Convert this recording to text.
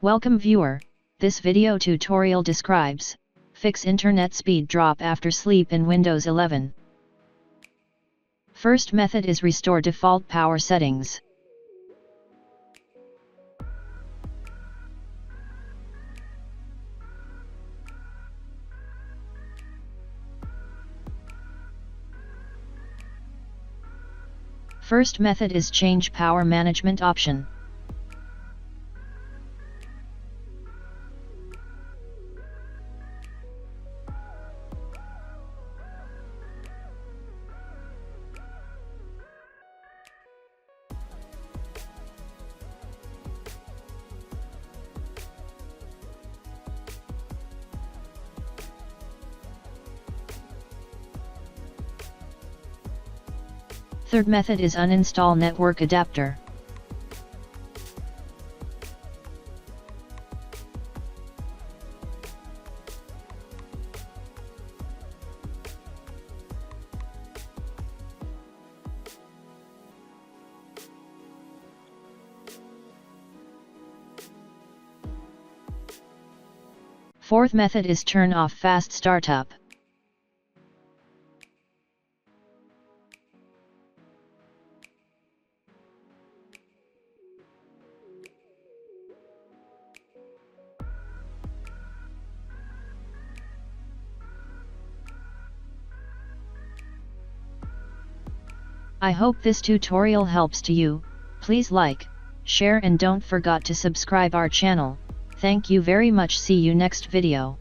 Welcome viewer, this video tutorial describes, fix internet speed drop after sleep in Windows 11. First method is restore default power settings. First method is change power management option. Third method is uninstall network adapter. Fourth method is turn off fast startup. I hope this tutorial helps to you. Please like, share and don't forget to subscribe our channel. Thank you very much. See you next video.